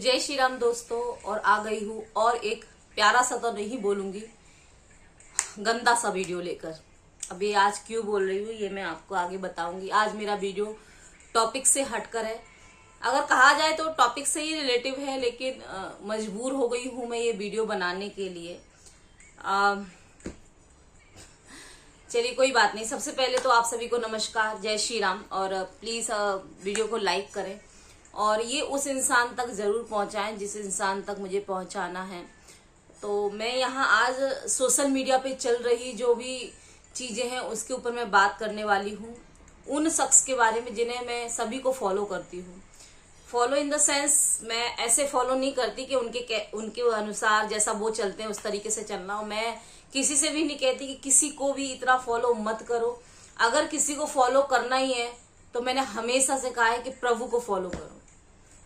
जय श्री राम दोस्तों। और आ गई हूँ और एक प्यारा सा तो नहीं बोलूंगी, गंदा सा वीडियो लेकर। अभी आज क्यों बोल रही हूँ ये मैं आपको आगे बताऊंगी। आज मेरा वीडियो टॉपिक से हटकर है। अगर कहा जाए तो टॉपिक से ही रिलेटिव है, लेकिन मजबूर हो गई हूँ मैं ये वीडियो बनाने के लिए। चलिए कोई बात नहीं। सबसे पहले तो आप सभी को नमस्कार, जय श्री राम। और प्लीज वीडियो को लाइक करें और ये उस इंसान तक जरूर पहुंचाएं जिस इंसान तक मुझे पहुंचाना है। तो मैं यहाँ आज सोशल मीडिया पे चल रही जो भी चीजें हैं उसके ऊपर मैं बात करने वाली हूँ। उन शख्स के बारे में जिन्हें मैं सभी को फॉलो करती हूँ। फॉलो इन द सेंस, मैं ऐसे फॉलो नहीं करती कि उनके अनुसार जैसा वो चलते हैं उस तरीके से चलना हो। मैं किसी से भी नहीं कहती कि किसी को भी इतना फॉलो मत करो। अगर किसी को फॉलो करना ही है तो मैंने हमेशा से कहा है कि प्रभु को फॉलो करो।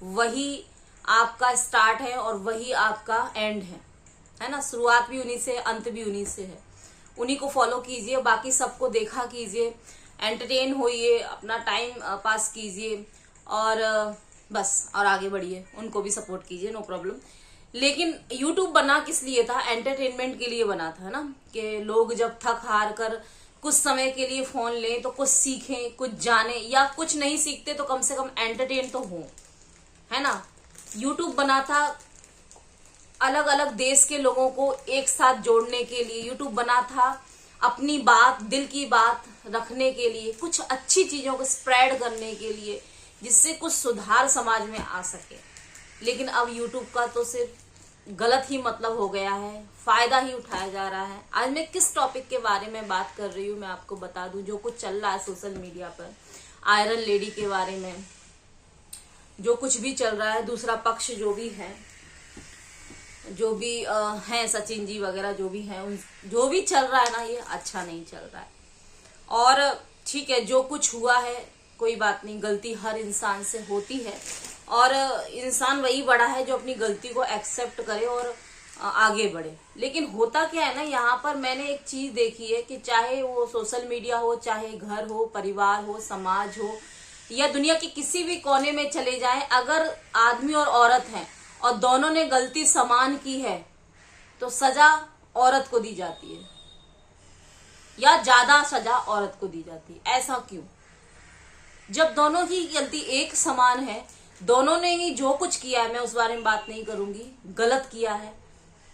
वही आपका स्टार्ट है और वही आपका एंड है ना। शुरुआत भी उन्हीं से, अंत भी उन्हीं से है। उन्हीं को फॉलो कीजिए, बाकी सबको देखा कीजिए, एंटरटेन होइए, अपना टाइम पास कीजिए और बस और आगे बढ़िए। उनको भी सपोर्ट कीजिए, नो प्रॉब्लम। लेकिन YouTube बना किस लिए था? एंटरटेनमेंट के लिए बना था ना, कि लोग जब थक हार कर कुछ समय के लिए फोन लें तो कुछ सीखें, कुछ जाने, या कुछ नहीं सीखते तो कम से कम एंटरटेन तो हो, है ना। YouTube बना था अलग अलग देश के लोगों को एक साथ जोड़ने के लिए। YouTube बना था अपनी बात, दिल की बात रखने के लिए, कुछ अच्छी चीजों को स्प्रेड करने के लिए, जिससे कुछ सुधार समाज में आ सके। लेकिन अब YouTube का तो सिर्फ गलत ही मतलब हो गया है, फायदा ही उठाया जा रहा है। आज मैं किस टॉपिक के बारे में बात कर रही हूँ मैं आपको बता दूं। जो कुछ चल रहा है सोशल मीडिया पर, आयरन लेडी के बारे में जो कुछ भी चल रहा है, दूसरा पक्ष जो भी है, जो भी हैं सचिन जी वगैरह जो भी हैं, जो भी चल रहा है ना, ये अच्छा नहीं चल रहा है। और ठीक है, जो कुछ हुआ है कोई बात नहीं, गलती हर इंसान से होती है और इंसान वही बड़ा है जो अपनी गलती को एक्सेप्ट करे और आगे बढ़े। लेकिन होता क्या है ना, यहाँ पर मैंने एक चीज देखी है कि चाहे वो सोशल मीडिया हो, चाहे घर हो, परिवार हो, समाज हो, या दुनिया के किसी भी कोने में चले जाएं, अगर आदमी और औरत हैं और दोनों ने गलती समान की है तो सजा औरत को दी जाती है, या ज्यादा सजा औरत को दी जाती है। ऐसा क्यों? जब दोनों की गलती एक समान है, दोनों ने ही जो कुछ किया है, मैं उस बारे में बात नहीं करूंगी, गलत किया है,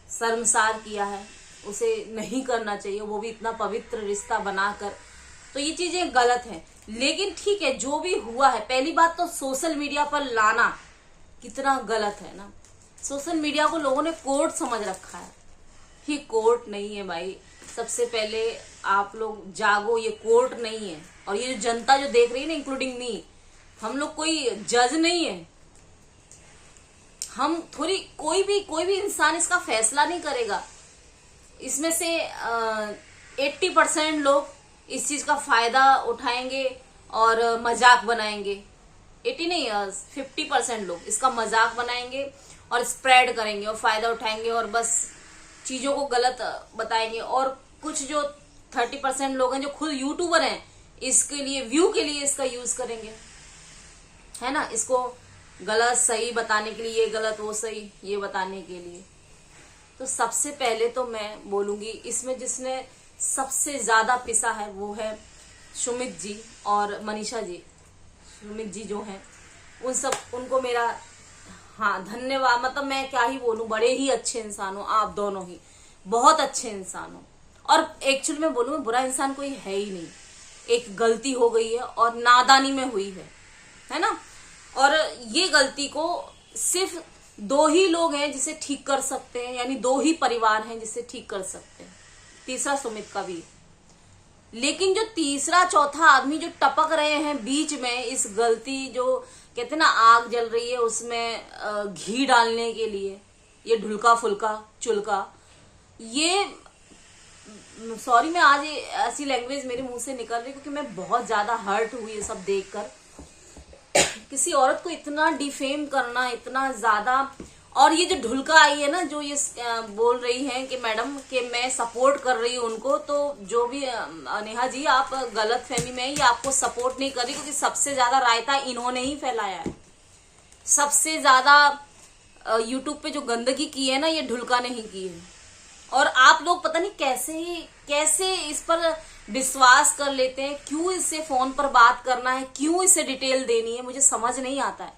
शर्मसार किया है, उसे नहीं करना चाहिए, वो भी इतना पवित्र रिश्ता बनाकर, तो ये चीजें गलत हैं। लेकिन ठीक है, जो भी हुआ है, पहली बात तो सोशल मीडिया पर लाना कितना गलत है ना। सोशल मीडिया को लोगों ने कोर्ट समझ रखा है। ये कोर्ट नहीं है भाई। सबसे पहले आप लोग जागो, ये कोर्ट नहीं है। और ये जो जनता जो देख रही है ना, इंक्लूडिंग मी, हम लोग कोई जज नहीं है। हम थोड़ी कोई भी इंसान इसका फैसला नहीं करेगा। इसमें से 80% लोग इस चीज का फायदा उठाएंगे और मजाक बनाएंगे। 80 नहीं, 50% लोग इसका मजाक बनाएंगे और स्प्रेड करेंगे और फायदा उठाएंगे और बस चीजों को गलत बताएंगे। और कुछ जो 30% लोग हैं जो खुद यूट्यूबर हैं, इसके लिए, व्यू के लिए इसका यूज करेंगे, है ना। इसको गलत सही बताने के लिए, ये गलत वो सही ये बताने के लिए। तो सबसे पहले तो मैं बोलूंगी, इसमें जिसने सबसे ज्यादा पिसा है वो है सुमित जी और मनीषा जी। सुमित जी जो हैं उनको मेरा धन्यवाद। मतलब मैं क्या ही बोलूं, बड़े ही अच्छे इंसान हो आप दोनों ही, बहुत अच्छे इंसान हो। और एक्चुअली में बोलूं, बुरा इंसान कोई है ही नहीं। एक गलती हो गई है और नादानी में हुई है ना। और ये गलती को सिर्फ 2 ही लोग हैं जिसे ठीक कर सकते हैं, यानी 2 ही परिवार हैं जिसे ठीक कर सकते हैं, तीसरा सुमित का भी। लेकिन जो तीसरा चौथा आदमी जो टपक रहे हैं बीच में, इस गलती जो कहते ना आग जल रही है उसमें घी डालने के लिए, ये ढुलका फुलका चुलका, ये सॉरी मैं आज ऐसी लैंग्वेज मेरे मुंह से निकल रही क्योंकि मैं बहुत ज्यादा हर्ट हुई है सब देखकर। किसी औरत को इतना डिफेम करना, इतना ज्यादा। और ये जो ढुलका आई है ना, जो ये बोल रही हैं कि मैडम कि मैं सपोर्ट कर रही हूँ उनको, तो जो भी नेहा जी आप गलत फहमी में, ये आपको सपोर्ट नहीं कर रही, क्योंकि सबसे ज्यादा रायता इन्होंने ही फैलाया है। सबसे ज्यादा यूट्यूब पे जो गंदगी की है ना, ये ढुलका नहीं की है। और आप लोग पता नहीं कैसे इस पर विश्वास कर लेते हैं, क्यों इससे फोन पर बात करना है, क्यों इसे डिटेल देनी है, मुझे समझ नहीं आता है।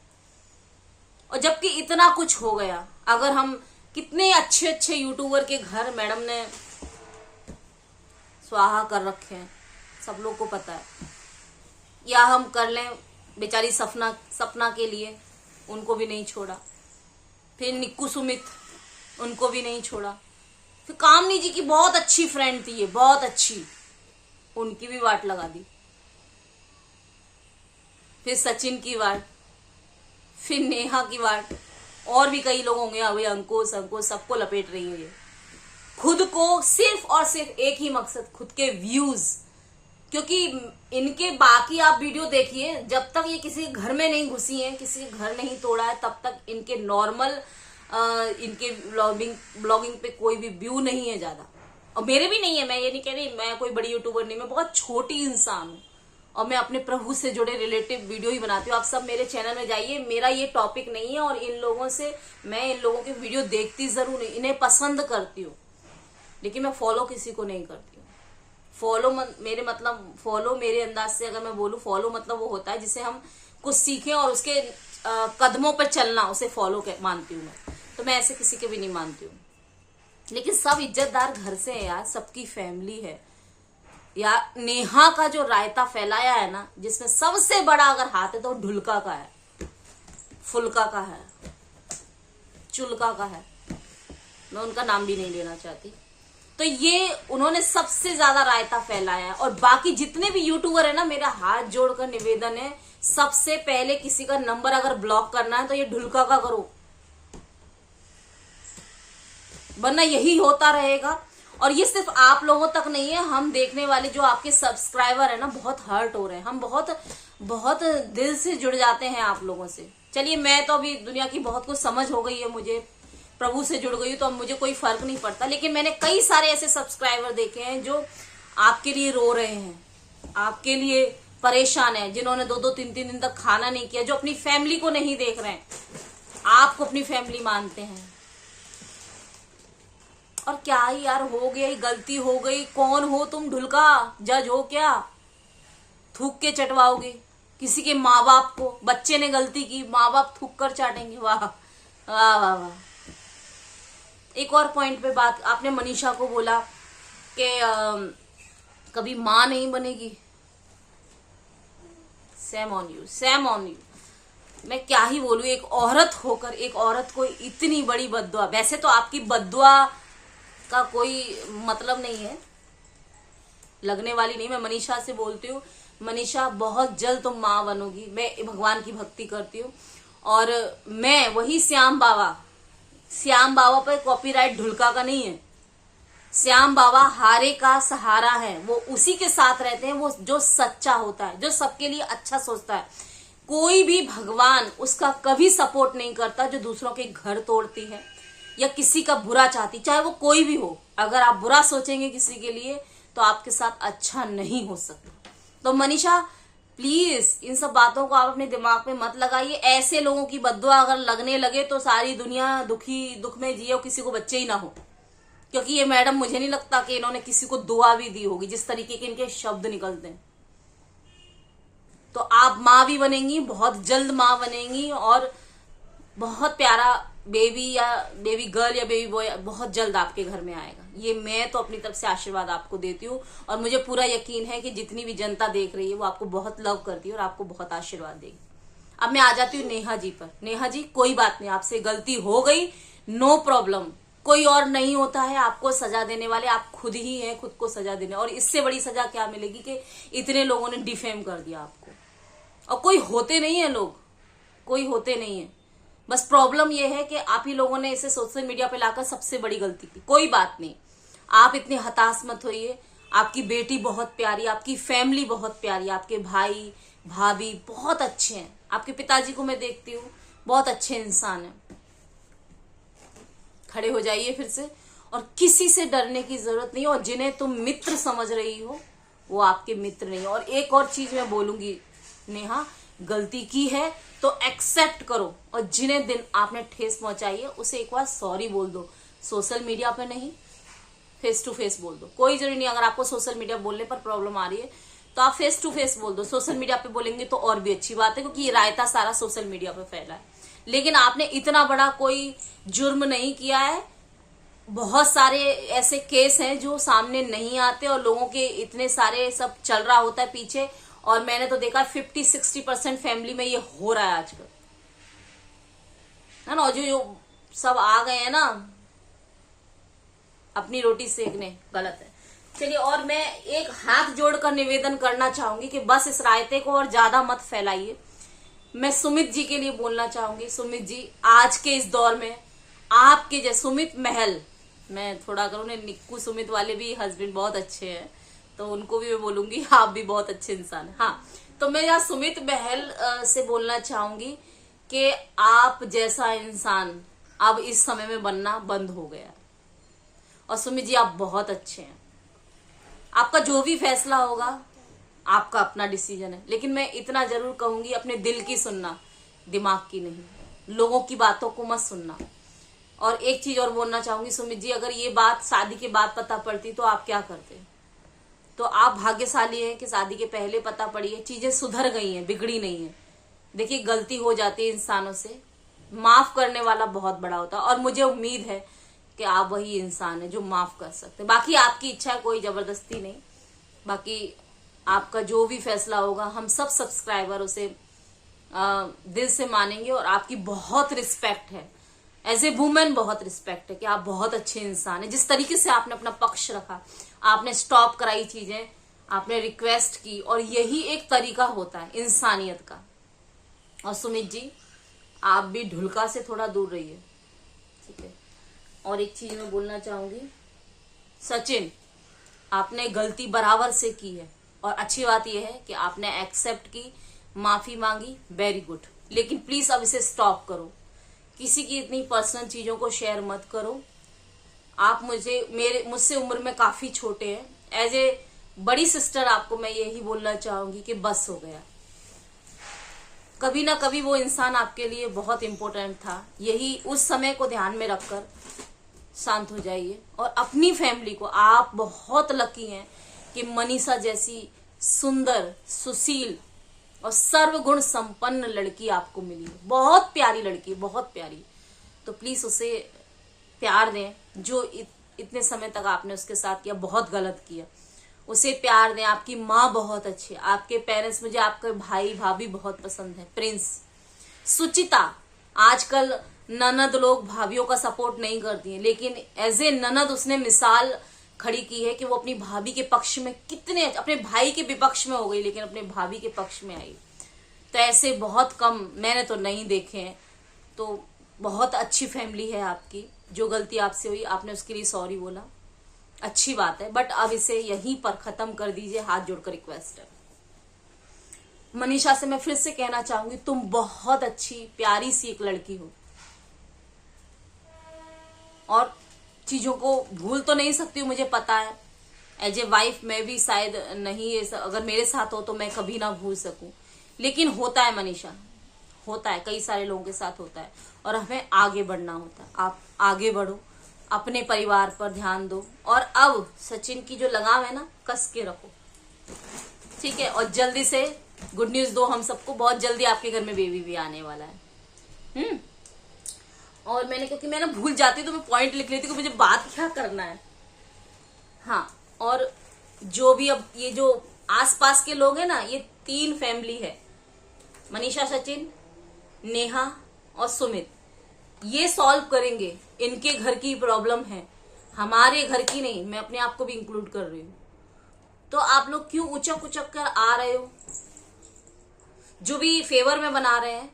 और जबकि इतना कुछ हो गया, अगर हम कितने अच्छे अच्छे यूट्यूबर के घर मैडम ने स्वाहा कर रखे हैं, सब लोग को पता है। या हम कर लें बेचारी सपना के लिए, उनको भी नहीं छोड़ा। फिर निक्कू सुमित, उनको भी नहीं छोड़ा। फिर कामनी जी की बहुत अच्छी फ्रेंड थी ये, बहुत अच्छी, उनकी भी वाट लगा दी। फिर सचिन की वाट, फिर नेहा की वाट, और भी कई लोग होंगे, अभी अंकुश सबको लपेट रही है ये। खुद को सिर्फ और सिर्फ एक ही मकसद, खुद के व्यूज। क्योंकि इनके बाकी आप वीडियो देखिए, जब तक ये किसी घर में नहीं घुसी हैं, किसी घर नहीं तोड़ा है, तब तक इनके नॉर्मल इनके ब्लॉगिंग पे कोई भी व्यू नहीं है ज्यादा। और मेरे भी नहीं है, मैं ये नहीं कह रही मैं कोई बड़ी यूट्यूबर नहीं, मैं बहुत छोटी इंसान हूँ और मैं अपने प्रभु से जुड़े रिलेटिव वीडियो ही बनाती हूँ। आप सब मेरे चैनल में जाइए, मेरा ये टॉपिक नहीं है। और इन लोगों से मैं इन लोगों के वीडियो देखती जरूर नहीं, इन्हें पसंद करती हूँ, लेकिन मैं फॉलो किसी को नहीं करती हूँ। फॉलो मेरे अंदाज से अगर मैं बोलूँ, फॉलो मतलब वो होता है जिसे हम कुछ सीखें और उसके कदमों पर चलना, उसे फॉलो मानती हूँ मैं। तो मैं ऐसे किसी के भी नहीं मानती हूँ। लेकिन सब इज्जतदार घर से है यार, सबकी फैमिली है यार। नेहा का जो रायता फैलाया है ना, जिसमें सबसे बड़ा अगर हाथ है तो ढुलका का है, फुलका का है, चुलका का है, मैं उनका नाम भी नहीं लेना चाहती। तो ये उन्होंने सबसे ज्यादा रायता फैलाया है। और बाकी जितने भी यूट्यूबर है ना, मेरा हाथ जोड़कर निवेदन है, सबसे पहले किसी का नंबर अगर ब्लॉक करना है तो ये ढुलका का करो, वरना यही होता रहेगा। और ये सिर्फ आप लोगों तक नहीं है, हम देखने वाले जो आपके सब्सक्राइबर है ना, बहुत हर्ट हो रहे हैं। हम बहुत दिल से जुड़ जाते हैं आप लोगों से। चलिए, मैं तो अभी दुनिया की बहुत कुछ समझ हो गई है, मुझे प्रभु से जुड़ गई, तो अब मुझे कोई फर्क नहीं पड़ता। लेकिन मैंने कई सारे ऐसे सब्सक्राइबर देखे हैं जो आपके लिए रो रहे हैं, आपके लिए परेशान है, जिन्होंने 2-2, 3-3 दिन तक खाना नहीं किया, जो अपनी फैमिली को नहीं देख रहे हैं, आपको अपनी फैमिली मानते हैं। और क्या ही यार, हो गया ही, गलती हो गई। कौन हो तुम, ढुलका जज हो क्या? थूक के चटवाओगे किसी के माँ बाप को? बच्चे ने गलती की, माँ बाप थूक कर चाटेंगे? वाह वाह वाह वाह। एक और पॉइंट पे बात, आपने मनीषा को बोला कि कभी माँ नहीं बनेगी। Same on you, same on you. मैं क्या ही बोलूं, एक औरत होकर एक औरत को इतनी बड़ी बद्दुआ। वैसे तो आपकी बद्दुआ का कोई मतलब नहीं है, लगने वाली नहीं। मैं मनीषा से बोलती हूँ, मनीषा बहुत जल्द तुम माँ बनोगी। मैं भगवान की भक्ति करती हूँ। और मैं वही श्याम बाबा पर कॉपीराइट ढुलका का नहीं है। श्याम बाबा हारे का सहारा है, वो उसी के साथ रहते हैं, वो जो सच्चा होता है, जो सबके लिए अच्छा सोचता है। कोई भी भगवान उसका कभी सपोर्ट नहीं करता जो दूसरों के घर तोड़ती है या किसी का बुरा चाहती, चाहे वो कोई भी हो। अगर आप बुरा सोचेंगे किसी के लिए तो आपके साथ अच्छा नहीं हो सकता। तो मनीषा, प्लीज इन सब बातों को आप अपने दिमाग में मत लगाइए। ऐसे लोगों की बद्दुआ अगर लगने लगे तो सारी दुनिया दुख में जिए और किसी को बच्चे ही ना हो। क्योंकि ये मैडम, मुझे नहीं लगता कि इन्होंने किसी को दुआ भी दी होगी, जिस तरीके के इनके शब्द निकलते हैं। तो आप माँ भी बनेंगी, बहुत जल्द माँ बनेंगी, और बहुत प्यारा बेबी या बेबी गर्ल या बेबी बॉय बहुत जल्द आपके घर में आएगा। ये मैं तो अपनी तरफ से आशीर्वाद आपको देती हूँ। और मुझे पूरा यकीन है कि जितनी भी जनता देख रही है वो आपको बहुत लव करती है और आपको बहुत आशीर्वाद देगी। अब मैं आ जाती हूँ नेहा जी पर। नेहा जी, कोई बात नहीं, आपसे गलती हो गई, नो प्रॉब्लम। कोई और नहीं होता है आपको सजा देने वाले, आप खुद ही हैं खुद को सजा देने। और इससे बड़ी सजा क्या मिलेगी कि इतने लोगों ने डिफेम कर दिया आपको। और कोई होते नहीं है लोग, कोई होते नहीं है। बस प्रॉब्लम यह है कि आप ही लोगों ने इसे सोशल मीडिया पे लाकर सबसे बड़ी गलती की। कोई बात नहीं, आप इतने हताश मत होइए। आपकी बेटी बहुत प्यारी, आपकी फैमिली बहुत प्यारी, आपके भाई भाभी बहुत अच्छे हैं। आपके पिताजी को मैं देखती हूँ, बहुत अच्छे इंसान हैं। खड़े हो जाइए फिर से, और किसी से डरने की जरूरत नहीं। और जिन्हें तुम मित्र समझ रही हो वो आपके मित्र नहीं। और एक और चीज मैं बोलूंगी नेहा, गलती की है तो एक्सेप्ट करो, और जिन्हें दिन आपने ठेस पहुंचाई है उसे एक बार सॉरी बोल दो। सोशल मीडिया पे नहीं, फेस टू फेस बोल दो। कोई जरूरी नहीं, अगर आपको सोशल मीडिया बोलने पर प्रॉब्लम आ रही है तो आप फेस टू फेस बोल दो। सोशल मीडिया पे बोलेंगे तो और भी अच्छी बात है, क्योंकि ये रायता सारा सोशल मीडिया पे फैला है। लेकिन आपने इतना बड़ा कोई जुर्म नहीं किया है। बहुत सारे ऐसे केस हैं जो सामने नहीं आते और लोगों के इतने सारे सब चल रहा होता है पीछे, और मैंने तो देखा 50-60% फैमिली में ये हो रहा है आजकल, है ना। और जो सब आ गए हैं ना अपनी रोटी सेकने, गलत है। चलिए, और मैं एक हाथ जोड़कर निवेदन करना चाहूंगी कि बस इस रायते को और ज्यादा मत फैलाइए। मैं सुमित जी के लिए बोलना चाहूंगी, सुमित जी आज के इस दौर में आपके जैसे सुमित महल, मैं थोड़ा करूँ ना, निक्कू सुमित वाले भी हस्बैंड बहुत अच्छे हैं तो उनको भी मैं बोलूंगी आप भी बहुत अच्छे इंसान हैं। हाँ, तो मैं यहाँ सुमित महल से बोलना चाहूंगी कि आप जैसा इंसान अब इस समय में बनना बंद हो गया। और सुमित जी आप बहुत अच्छे हैं, आपका जो भी फैसला होगा आपका अपना डिसीजन है, लेकिन मैं इतना जरूर कहूंगी अपने दिल की सुनना, दिमाग की नहीं। लोगों की बातों को मत सुनना। और एक चीज और बोलना चाहूंगी सुमित जी, अगर ये बात शादी के बाद पता पड़ती तो आप क्या करते? तो आप भाग्यशाली हैं कि शादी के पहले पता पड़ी है, चीजें सुधर गई हैं, बिगड़ी नहीं है। देखिए, गलती हो जाती है इंसानों से, माफ करने वाला बहुत बड़ा होता है, और मुझे उम्मीद है कि आप वही इंसान है जो माफ कर सकते। बाकी आपकी इच्छा है, कोई जबरदस्ती नहीं। बाकी आपका जो भी फैसला होगा हम सब सब्सक्राइबर उसे दिल से मानेंगे, और आपकी बहुत रिस्पेक्ट है, एज ए वुमेन बहुत रिस्पेक्ट है कि आप बहुत अच्छे इंसान हैं। जिस तरीके से आपने अपना पक्ष रखा, आपने स्टॉप कराई चीजें, आपने रिक्वेस्ट की, और यही एक तरीका होता है इंसानियत का। और सुमित जी आप भी ढुलका से थोड़ा दूर रहिए, ठीक है। और एक चीज मैं बोलना चाहूंगी, सचिन आपने गलती बराबर से की है, और अच्छी बात यह है कि आपने एक्सेप्ट की, माफी मांगी, वेरी गुड। लेकिन प्लीज अब इसे स्टॉप करो, किसी की इतनी पर्सनल चीजों को शेयर मत करो। आप मुझसे उम्र में काफी छोटे हैं। एज ए बड़ी सिस्टर आपको मैं यही बोलना चाहूंगी कि बस हो गया। कभी ना कभी वो इंसान आपके लिए बहुत इंपॉर्टेंट था, यही उस समय को ध्यान में रखकर शांत हो जाइए। और अपनी फैमिली को, आप बहुत लकी हैं कि मनीषा जैसी सुंदर, सुशील और सर्वगुण संपन्न लड़की आपको मिली है। बहुत प्यारी लड़की, बहुत प्यारी। तो प्लीज उसे प्यार दें, जो इतने समय तक आपने उसके साथ किया, बहुत गलत किया। उसे प्यार दें। आपकी माँ बहुत अच्छी है, आपके पेरेंट्स, मुझे आपके भाई भाभी बहुत पसंद है। प्रिंस, सुचिता, आजकल ननद लोग भाभियों का सपोर्ट नहीं करती हैं, लेकिन एज ए ननद उसने मिसाल खड़ी की है कि वो अपनी भाभी के पक्ष में कितने, अपने भाई के विपक्ष में हो गई लेकिन अपने भाभी के पक्ष में आई। तो ऐसे बहुत कम, मैंने तो नहीं देखे हैं। तो बहुत अच्छी फैमिली है आपकी। जो गलती आपसे हुई आपने उसके लिए सॉरी बोला, अच्छी बात है, बट अब इसे यहीं पर खत्म कर दीजिए, हाथ जोड़कर रिक्वेस्ट है। मनीषा से मैं फिर से कहना चाहूंगी, तुम बहुत अच्छी प्यारी सी एक लड़की हो, और चीजों को भूल तो नहीं सकती हूँ, मुझे पता है। एज ए वाइफ मैं भी शायद नहीं, अगर मेरे साथ हो तो मैं कभी ना भूल सकूं, लेकिन होता है मनीषा, होता है, कई सारे लोगों के साथ होता है, और हमें आगे बढ़ना होता है। आप आगे बढ़ो, अपने परिवार पर ध्यान दो, और अब सचिन की जो लगाव है ना, कस के रखो, ठीक है। और जल्दी से गुड न्यूज दो हम सबको, बहुत जल्दी आपके घर में बेबी भी आने वाला है। और क्योंकि मैं ना भूल जाती तो मैं पॉइंट लिख लेती कि मुझे बात क्या करना है। हाँ, और जो भी अब ये जो आसपास के लोग हैं ना, ये 3 फैमिली है, मनीषा, सचिन, नेहा और सुमित, ये सॉल्व करेंगे। इनके घर की प्रॉब्लम है, हमारे घर की नहीं, मैं अपने आप को भी इंक्लूड कर रही हूँ। तो आप लोग क्यों उचक उचक कर आ रहे हो? जो भी फेवर में बना रहे हैं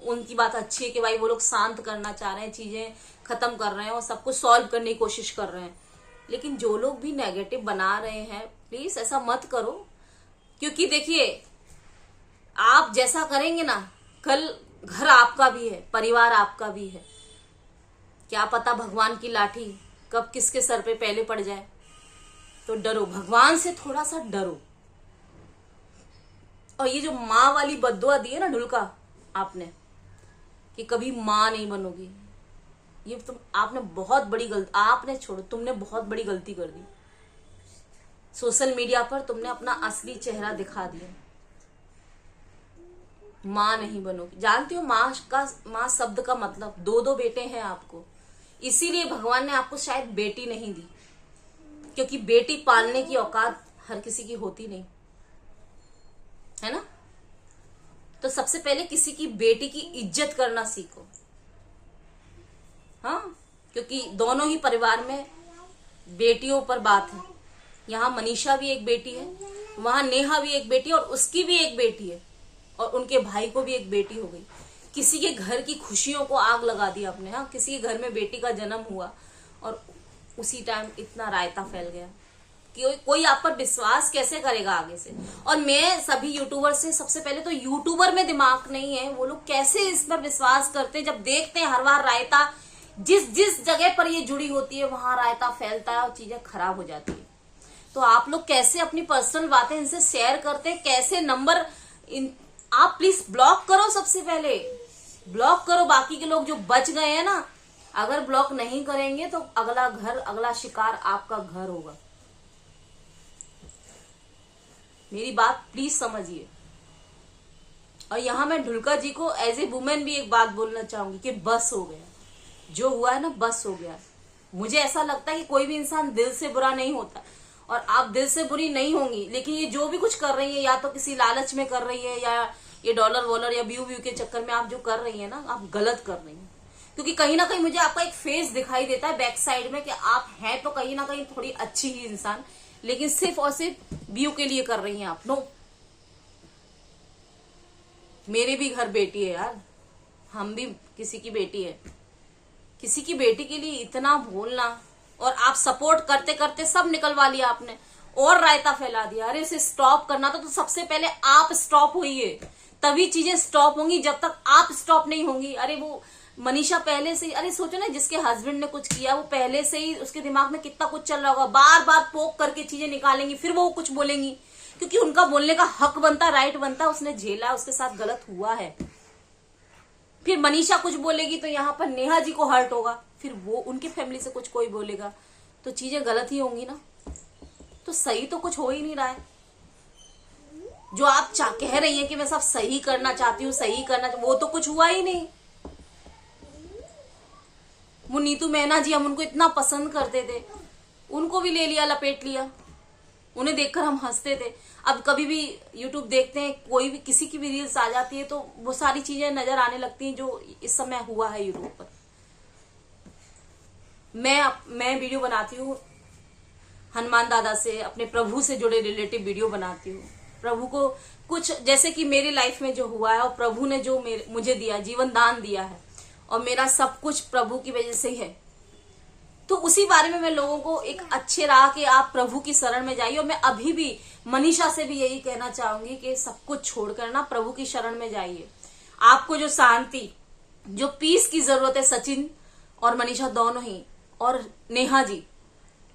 उनकी बात अच्छी है कि भाई वो लोग शांत करना चाह रहे हैं, चीजें खत्म कर रहे हैं और सब कुछ सॉल्व करने की कोशिश कर रहे हैं। लेकिन जो लोग भी नेगेटिव बना रहे हैं, प्लीज ऐसा मत करो, क्योंकि देखिए आप जैसा करेंगे ना, कल घर आपका भी है, परिवार आपका भी है। क्या पता भगवान की लाठी कब किसके सर पे पहले पड़ जाए। तो डरो, भगवान से थोड़ा सा डरो। और ये जो माँ वाली बद्दुआ दी है ना ढुलका आपने, कि कभी माँ नहीं बनोगी, ये तुम आपने बहुत बड़ी गलती, आपने छोड़ो, तुमने बहुत बड़ी गलती कर दी। सोशल मीडिया पर तुमने अपना असली चेहरा दिखा दिया। माँ नहीं बनोगी। जानती हो माँ शब्द का मतलब, दो बेटे हैं आपको, इसीलिए भगवान ने आपको शायद बेटी नहीं दी, क्योंकि बेटी पालने की औकात हर किसी की होती नहीं है ना। तो सबसे पहले किसी की बेटी की इज्जत करना सीखो। हाँ, क्योंकि दोनों ही परिवार में बेटियों पर बात है। यहाँ मनीषा भी एक बेटी है, वहां नेहा भी एक बेटी है, और उसकी भी एक बेटी है, और उनके भाई को भी एक बेटी हो गई। किसी के घर की खुशियों को आग लगा दिया आपने। हाँ, किसी के घर में बेटी का जन्म हुआ और उसी टाइम इतना रायता फैल गया कि कोई आप पर विश्वास कैसे करेगा आगे से। और मैं सभी यूट्यूबर से, सबसे पहले तो यूट्यूबर में दिमाग नहीं है, वो लोग कैसे इस पर विश्वास करते हैं जब देखते हैं हर बार रायता जिस जगह पर ये जुड़ी होती है वहां रायता फैलता है और चीजें खराब हो जाती है। तो आप लोग कैसे अपनी पर्सनल बातें इनसे शेयर करते हैं, कैसे नंबर आप प्लीज ब्लॉक करो। सबसे पहले ब्लॉक करो। बाकी के लोग जो बच गए हैं ना, अगर ब्लॉक नहीं करेंगे तो अगला घर, अगला शिकार आपका घर होगा। मेरी बात प्लीज समझिए। और यहां मैं ढुलका जी को एज ए वुमेन भी एक बात बोलना चाहूंगी कि बस हो गया, जो हुआ है ना बस हो गया। मुझे ऐसा लगता है कि कोई भी इंसान दिल से बुरा नहीं होता, और आप दिल से बुरी नहीं होंगी, लेकिन ये जो भी कुछ कर रही है या तो किसी लालच में कर रही है, या ये डॉलर वॉलर या व्यू के चक्कर में आप जो कर रही है ना, आप गलत कर रही हैं। क्योंकि कहीं ना कहीं मुझे आपका एक फेस दिखाई देता है बैक साइड में कि आप हैं तो कहीं ना कहीं थोड़ी अच्छी ही इंसान, लेकिन सिर्फ और सिर्फ व्यू के लिए कर रही हैं आप। नो, मेरे भी घर बेटी है यार, हम भी किसी की बेटी है। किसी की बेटी के लिए इतना बोलना, और आप सपोर्ट करते करते सब निकलवा लिया आपने और रायता फैला दिया। अरे इसे स्टॉप करना था तो सबसे पहले आप स्टॉप होइए, तभी चीजें स्टॉप होंगी। जब तक आप स्टॉप नहीं होंगी, अरे वो मनीषा पहले से ही, अरे सोचो ना, जिसके हस्बैंड ने कुछ किया वो पहले से ही उसके दिमाग में कितना कुछ चल रहा होगा। बार बार पोक करके चीजें निकालेंगी, फिर वो कुछ बोलेंगी, क्योंकि उनका बोलने का हक बनता, राइट बनता। उसने झेला, उसके साथ गलत हुआ है। फिर मनीषा कुछ बोलेगी तो यहाँ पर नेहा जी को हर्ट होगा, फिर वो उनकी फैमिली से कुछ कोई बोलेगा, तो चीजें गलत ही होंगी ना। तो सही तो कुछ हो ही नहीं रहा है। जो आप कह रही हैं कि मैं सब सही करना चाहती हूँ, सही करना, वो तो कुछ हुआ ही नहीं। वो नीतू मैना जी, हम उनको इतना पसंद करते थे, उनको भी ले लिया, लपेट लिया। उन्हें देखकर हम हंसते थे। अब कभी भी यूट्यूब देखते हैं, कोई भी किसी की भी रील्स आ जाती है तो वो सारी चीजें नजर आने लगती हैं जो इस समय हुआ है यूट्यूब पर। मैं वीडियो बनाती हूँ हनुमान दादा से, अपने प्रभु से जुड़े रिलेटिव वीडियो बनाती हूँ। प्रभु को कुछ, जैसे कि मेरी लाइफ में जो हुआ है और प्रभु ने जो मुझे दिया, जीवन दान दिया है, और मेरा सब कुछ प्रभु की वजह से ही है, तो उसी बारे में मैं लोगों को एक अच्छे राह के आप प्रभु की शरण में जाइए। और मैं अभी भी मनीषा से भी यही कहना चाहूंगी कि सब कुछ छोड़कर ना प्रभु की शरण में जाइए। आपको जो शांति, जो पीस की जरूरत है, सचिन और मनीषा दोनों ही, और नेहा जी,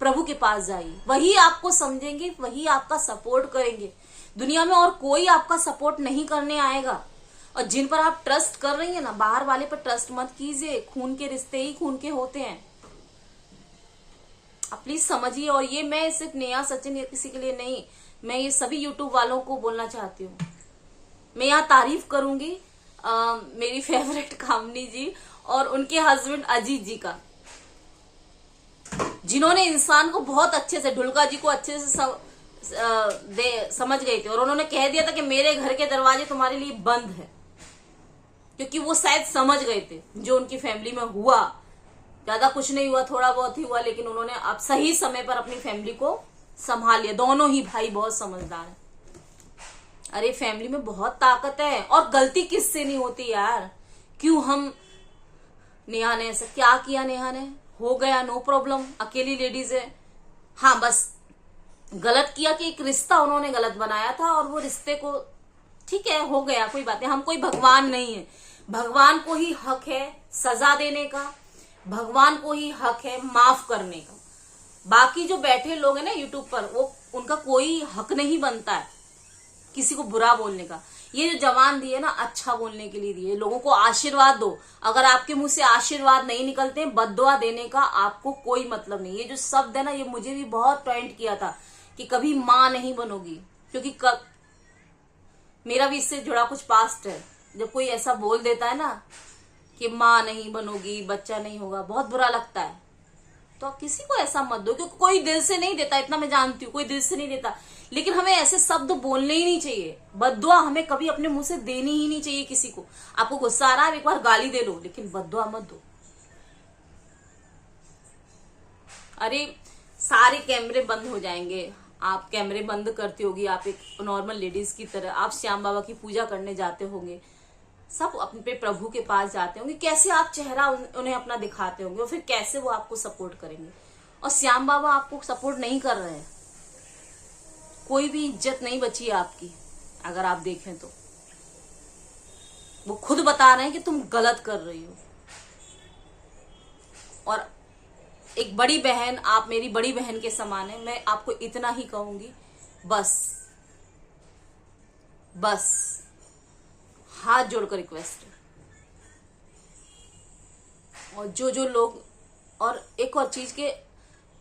प्रभु के पास जाइए। वही आपको समझेंगे, वही आपका सपोर्ट करेंगे। दुनिया में और कोई आपका सपोर्ट नहीं करने आएगा। और जिन पर आप ट्रस्ट कर रही है ना, बाहर वाले पर ट्रस्ट मत कीजिए। खून के रिश्ते ही खून के होते हैं, आप प्लीज समझिए। और ये मैं सिर्फ नेहा, सचिन या किसी के लिए नहीं, मैं ये सभी यूट्यूब वालों को बोलना चाहती हूँ। मैं यहाँ तारीफ करूंगी मेरी फेवरेट कामनी जी और उनके हस्बैंड अजीत जी का, जिन्होंने इंसान को बहुत अच्छे से, ढुलका जी को अच्छे से समझ गए थे। और उन्होंने कह दिया था कि मेरे घर के दरवाजे तुम्हारे लिए बंद है, क्योंकि वो शायद समझ गए थे जो उनकी फैमिली में हुआ। ज्यादा कुछ नहीं हुआ, थोड़ा बहुत ही हुआ, लेकिन उन्होंने अब सही समय पर अपनी फैमिली को संभाल लिया। दोनों ही भाई बहुत समझदार हैं। अरे फैमिली में बहुत ताकत है, और गलती किससे नहीं होती यार। क्यों हम, नेहा ने ऐसा क्या किया, नेहा ने हो गया, नो प्रॉब्लम, अकेली लेडीज है। हाँ बस गलत किया कि एक रिश्ता उन्होंने गलत बनाया था, और वो रिश्ते को ठीक है, हो गया, कोई बात नहीं। हम कोई भगवान नहीं है, भगवान को ही हक है सजा देने का, भगवान को ही हक है माफ करने का। बाकी जो बैठे लोग हैं ना यूट्यूब पर, वो उनका कोई हक नहीं बनता है। किसी को बुरा बोलने का। ये जो जबान दी है ना, अच्छा बोलने के लिए दी है। लोगों को आशीर्वाद दो। अगर आपके मुंह से आशीर्वाद नहीं निकलते, बद्दुआ देने का आपको कोई मतलब नहीं। ये जो शब्द है ना, ये मुझे भी बहुत टॉन्ट किया था कि कभी माँ नहीं बनोगी, क्योंकि मेरा भी इससे जुड़ा कुछ पास्ट है। जब कोई ऐसा बोल देता है ना कि माँ नहीं बनोगी, बच्चा नहीं होगा, बहुत बुरा लगता है। तो किसी को ऐसा मत दो, क्योंकि कोई दिल से नहीं देता, इतना मैं जानती हूँ, कोई दिल से नहीं देता। लेकिन हमें ऐसे शब्द बोलने ही नहीं चाहिए। बद्दुआ हमें कभी अपने मुंह से देनी ही नहीं चाहिए किसी को। आपको गुस्सा आ रहा है, एक बार गाली दे लो, लेकिन बद्दुआ मत दो। अरे सारे कैमरे बंद हो जाएंगे, आप कैमरे बंद करती होगी, आप एक नॉर्मल लेडीज की तरह आप श्याम बाबा की पूजा करने जाते होंगे, सब अपने प्रभु के पास जाते होंगे, कैसे आप चेहरा उन्हें अपना दिखाते होंगे और फिर कैसे वो आपको सपोर्ट करेंगे। और श्याम बाबा आपको सपोर्ट नहीं कर रहे हैं। कोई भी इज्जत नहीं बची है आपकी। अगर आप देखें तो वो खुद बता रहे हैं कि तुम गलत कर रही हो। और एक बड़ी बहन, आप मेरी बड़ी बहन के समान है। मैं आपको इतना ही कहूंगी, बस हाथ जोड़कर रिक्वेस्ट है। और जो लोग, और एक और चीज के,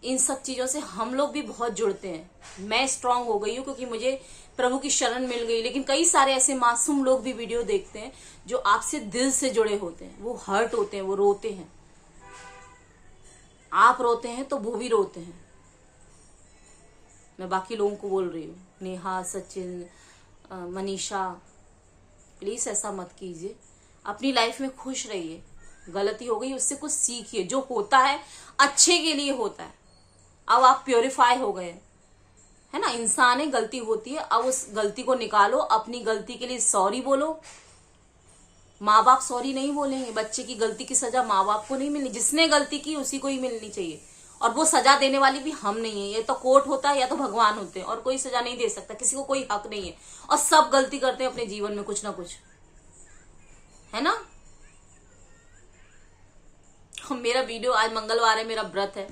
इन सब चीजों से हम लोग भी बहुत जुड़ते हैं। मैं स्ट्रांग हो गई हूं क्योंकि मुझे प्रभु की शरण मिल गई। लेकिन कई सारे ऐसे मासूम लोग भी वीडियो देखते हैं जो आपसे दिल से जुड़े होते हैं। वो हर्ट होते हैं, वो रोते हैं। आप रोते हैं तो वो भी रोते हैं। मैं बाकी लोगों को बोल रही हूँ, नेहा, सचिन, मनीषा, प्लीज ऐसा मत कीजिए। अपनी लाइफ में खुश रहिए। गलती हो गई, उससे कुछ सीखिए। जो होता है अच्छे के लिए होता है। अब आप प्योरीफाई हो गए, है ना। इंसान है, गलती होती है। अब उस गलती को निकालो, अपनी गलती के लिए सॉरी बोलो। माँ बाप सॉरी नहीं बोलेंगे। बच्चे की गलती की सजा माँ बाप को नहीं मिलनी। जिसने गलती की उसी को ही मिलनी चाहिए। और वो सजा देने वाली भी हम नहीं है। ये तो कोर्ट होता है या तो भगवान होते हैं, और कोई सजा नहीं दे सकता। किसी को कोई हक नहीं है। और सब गलती करते हैं अपने जीवन में कुछ ना कुछ, है ना। मेरा वीडियो, आज मंगलवार है, मेरा व्रत है,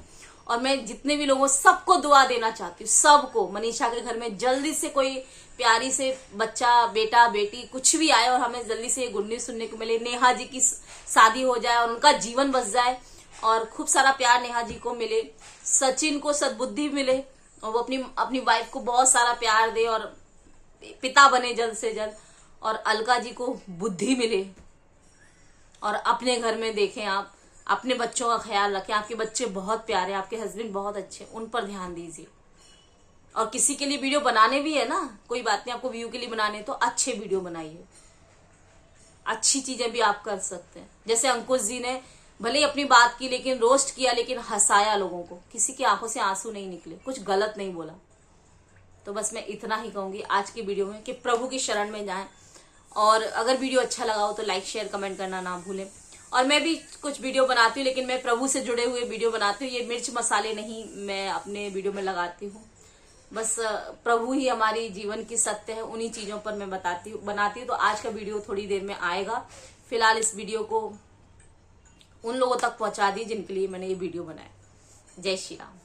और मैं जितने भी लोगों, सबको दुआ देना चाहती हूँ। सबको, मनीषा के घर में जल्दी से कोई प्यारी से बच्चा, बेटा, बेटी, कुछ भी आए और हमें जल्दी से गुड न्यूज सुनने को मिले। नेहा जी की शादी हो जाए और उनका जीवन बस जाए, और खूब सारा प्यार नेहा जी को मिले। सचिन को सद्बुद्धि मिले और वो अपनी वाइफ को बहुत सारा प्यार दे और पिता बने जल्द से जल्द। और अलका जी को बुद्धि मिले। और अपने घर में देखें, आप अपने बच्चों का ख्याल रखें। आपके बच्चे बहुत प्यारे, आपके हस्बैंड बहुत अच्छे, उन पर ध्यान दीजिए। और किसी के लिए वीडियो बनाने भी है ना, कोई बात नहीं, आपको व्यू के लिए बनाने तो अच्छे वीडियो बनाइए। अच्छी चीजें भी आप कर सकते हैं। जैसे अंकुश जी ने भले ही अपनी बात की, लेकिन रोस्ट किया, लेकिन हंसाया लोगों को। किसी की आंखों से आंसू नहीं निकले, कुछ गलत नहीं बोला। तो बस मैं इतना ही कहूंगी आज की वीडियो में कि प्रभु की शरण में जाएं। और अगर वीडियो अच्छा लगा हो तो लाइक, शेयर, कमेंट करना ना भूलें। और मैं भी कुछ वीडियो बनाती हूँ, लेकिन मैं प्रभु से जुड़े हुए वीडियो बनाती हूँ। ये मिर्च मसाले नहीं मैं अपने वीडियो में लगाती हूँ। बस प्रभु ही हमारी जीवन की सत्य है, उन्हीं चीजों पर मैं बनाती हूँ। तो आज का वीडियो थोड़ी देर में आएगा। फिलहाल इस वीडियो को उन लोगों तक पहुंचा दी जिनके लिए मैंने ये वीडियो बनाया। जय श्री राम।